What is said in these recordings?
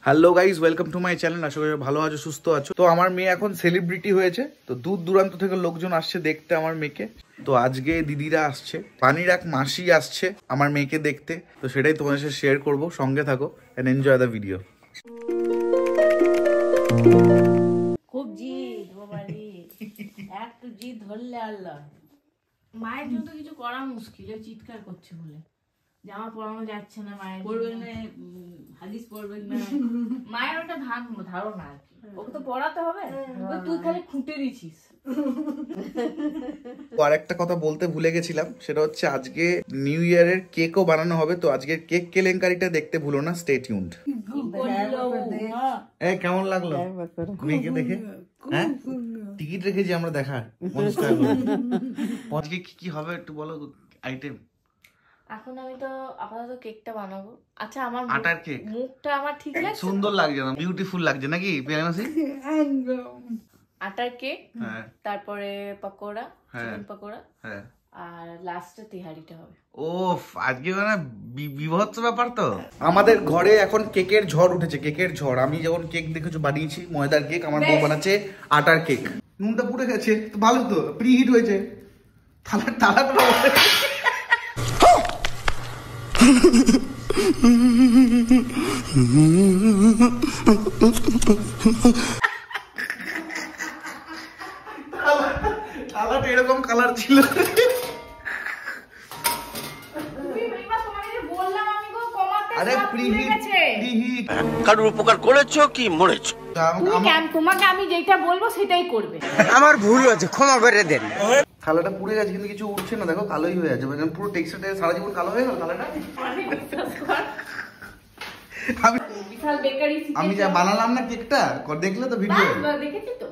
Hello guys, welcome to my channel. আশা করি ভালো আছো, সুস্থ আছো। তো আমার মেয়ে এখন সেলিব্রিটি হয়েছে, তো দূর দূরান্ত থেকে লোকজন আসছে দেখতে আমার মেয়েকে। তো আজকে দিদিরা আসছে, পানির এক মাসি আসছে আমার মেয়েকে দেখতে। তো সেটাই তোমাদের সাথে শেয়ার করবো, সঙ্গে থাকো এন্ড এনজয় দ্য ভিডিও। খুব জিদ বাবারি, একটু জিদ ধরলে আল্লাহ। মায়ের জন্য কিছু করা মুশকিল, চিৎকার করছে বলে জামা পরানো যাচ্ছে না, মায়ের পরবেন না, হাদিস পরবেন না, মায়ের ওটা ধারণা আর কি। ওকে তো পড়াতে হবে, তুই খালি খুঁটে দিছিস। আর একটা কথা বলতে ভুলে গেছিলাম, সেটা হচ্ছে আজকে নিউ ইয়ারের কেকও বানানো হবে। তো আজকের কেক কেলেঙ্কারিটা দেখতে ভুলো না, স্টে টিউনড। কেমন লাগলো মেয়েকে দেখে? হ্যাঁ, টিকিট রেখেছি আমরা দেখার। আজকে কি কি হবে একটু বলো আইটেম। এখন আমি তো আপাতত কেকটা বানাবো। আচ্ছা, আমার আটার কেক, মুখটা আমার ঠিক লাগছে? সুন্দর লাগছে না, বিউটিফুল লাগছে নাকি পিয়ামাসি? আটার কেক, হ্যাঁ, তারপরে পকোড়া, হ্যাঁ, চিকেন পকোড়া, হ্যাঁ, আর লাস্টে তিহারিটা হবে। ওফ, আজকে মানে বিভৎস ব্যাপার। তো আমাদের ঘরে এখন কেকের ঝড় উঠেছে, কেকের ঝড়। আমি যখন কেক দেখেছো বানিয়েছি ময়দার কেক, আমার বউ বানাচ্ছে আটার কেক। নুনটা পুড়ে গেছে তো ভালো, তো প্রি হিট হয়েছে। তালাটা এরকম কালার ছিল। আরে কারোর উপকার করেছো কি মরেছো? তোমাকে আমি যেটা বলবো সেটাই করবে। আমার ভুল হয়েছে, ক্ষমা করে দেন। থালাটা পুড়ে গেছে কিন্তু কিছু উঠছে না, দেখো কালোই হয়ে আছে, পুরো টেক্সচারটা সারা জীবন কালো হয়ে গেল থালাটা। আমি যা বানালাম না কেকটা, দেখলে তো ভিডিও? দেখেছি তো।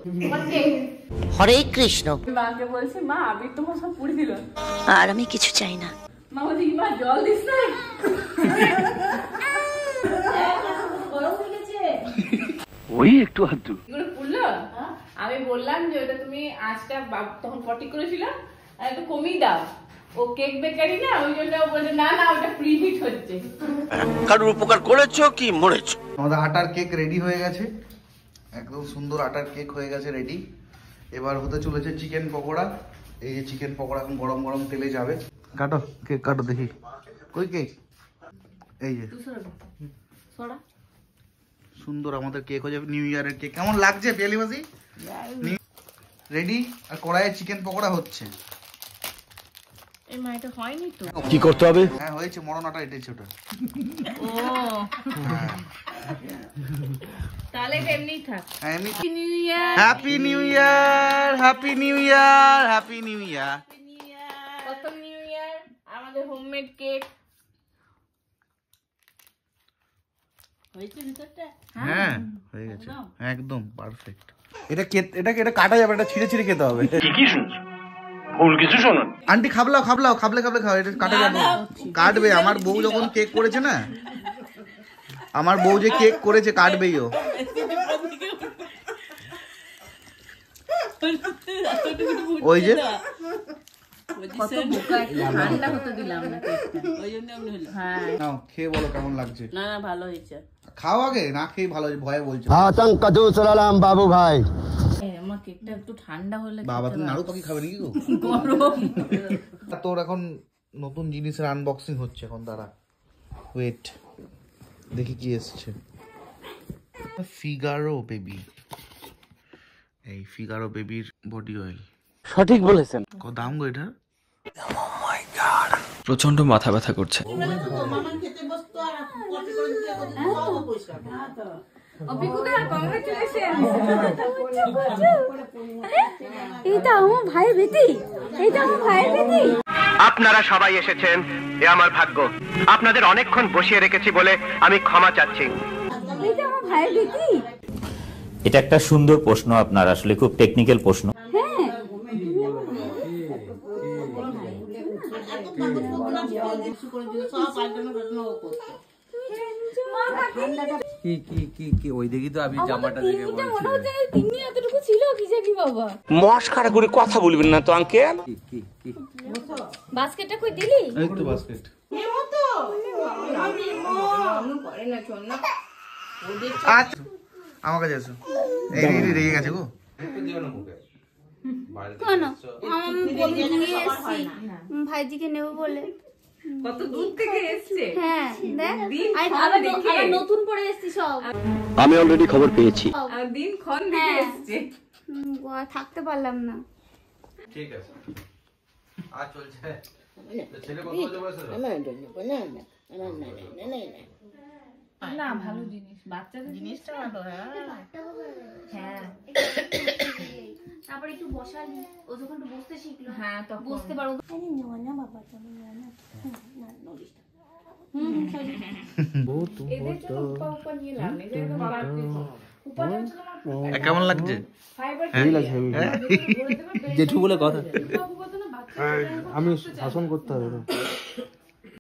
হরে কৃষ্ণ। মাকে বলছি, মা আবির তো সব পুড়ে দিল, আর আমি কিছু চাই না। মা বলছি, মা জল দিস না, ওই একটু হাতু এগুলো পুড়লো। আমি বললাম যে ওটা তুমি আঁচটা তখন 40 করেছিল, একটু কমিয়ে দাও। ও কেক বেকারি না, ওই জন্য ও বলে না না ওটা প্রিহিট হচ্ছে। কারোর উপকার করেছো কি মরেছো? আমাদের আটার কেক রেডি হয়ে গেছে, একদম সুন্দর আটার কেক হয়ে গেছে রেডি। এবার হতে চলেছে চিকেন পকোড়া। এই যে চিকেন পকোড়া এখন গরম গরম তেলে যাবে। কাটো কেক, কাটো দেখি কই কেক। এই যে সুন্দর আমাদের কেক হয়ে যাবে, নিউ ইয়ারের কেক। কেমন লাগছে পিয়ালিবাসি? রেডি। আর কড়াইয়ে চিকেন পকোড়া হচ্ছে। এই মা, এটা হয়নি তো, কি করতে হবে? হ্যাঁ হয়েছে, মরণ আটা এটেছে ওটা। ও তাহলে এমনিই থাক। Happy new year, happy new year, happy new year, happy new year. প্রথম নিউ ইয়ার, আমাদের হোমমেড কেক হয়েছে ভিতরটা। হ্যাঁ হয়ে গেছে, একদম পারফেক্ট। এটা কাটা যাবে, এটা ছিঁড়ে ছিঁড়ে খেতে হবে। কি শুনছো? ভুল কিছু শোনো। আন্টি খাবলাও খাবলে খাও, এটা কাটা যাবে, কাটবে। আমার বউ যখন কেক করেছে না, আমার বউ যে কেক করেছে কাটবেই ও। ওই যে খেয়ে বলো কেমন লাগছে। না না, ভালো হয়েছে। খাও আগে, না খেয়ে ভালো ভয়ে বলছো। বাবু ভাই, আমার কেকটা একটু ঠান্ডা হলে। বাবা তুমি নাড়ু পাখি খাবে নাকি গো? গরম। তোর এখন নতুন জিনিসের আনবক্সিং হচ্ছে, এখন দাঁড়া, ওয়েট দেখি কি এসছে। ফিগারো বেবি, এই ফিগারো বেবির বডি অয়েল। সঠিক বলেছেন। কত দাম গো এটা? প্রচন্ড মাথা ব্যথা করছে। আপনারা সবাই এসেছেন, এ আমার ভাগ্য। আপনাদের অনেকক্ষণ বসিয়ে রেখেছি বলে আমি ক্ষমা চাচ্ছি। এটা একটা সুন্দর প্রশ্ন, আপনার আসলে খুব টেকনিক্যাল প্রশ্ন। কি ওই দেখি তো আমি জামাটা দেখে মস্কারা করে কথা বলবেন না তো আঙ্কেল। বাস্কেটটা কই দিলি? এই তো বাস্কেট। আচ্ছা আমার কাছে এসো। এই দিদি রেগে গেছে গো। কেন আমি নিয়ে এসছি ভাইজিকে নেবো বলে। কত দূর থেকে এসছে। হ্যাঁ দেখ আবার নতুন করে এসছি সব। আমি অলরেডি খবর পেয়েছি। দিন ক্ষণ থেকে এসছে। থাকতে পারলাম না। ঠিক আছে আজ চলছে ছেলে কত বছর না ভালো জিনিস, বাচ্চাদের জিনিসটা ভালো। হ্যাঁ তারপর একটু বসালি ও যখন একটু বসতে শিখলো। হ্যাঁ তখন বসতে পারো। আরে নেওয়া না বাবা চলো নেওয়া না। না নড়িস না। এদের জন্য উপা নিয়ে লাভ নেই, এদের একদম বাড়তি উপা হচ্ছে তোমার কেমন লাগছে? ফাইবার জেঠু বলে কথা। উপা তো না বাচ্চা আমি শাসন করতে হবে।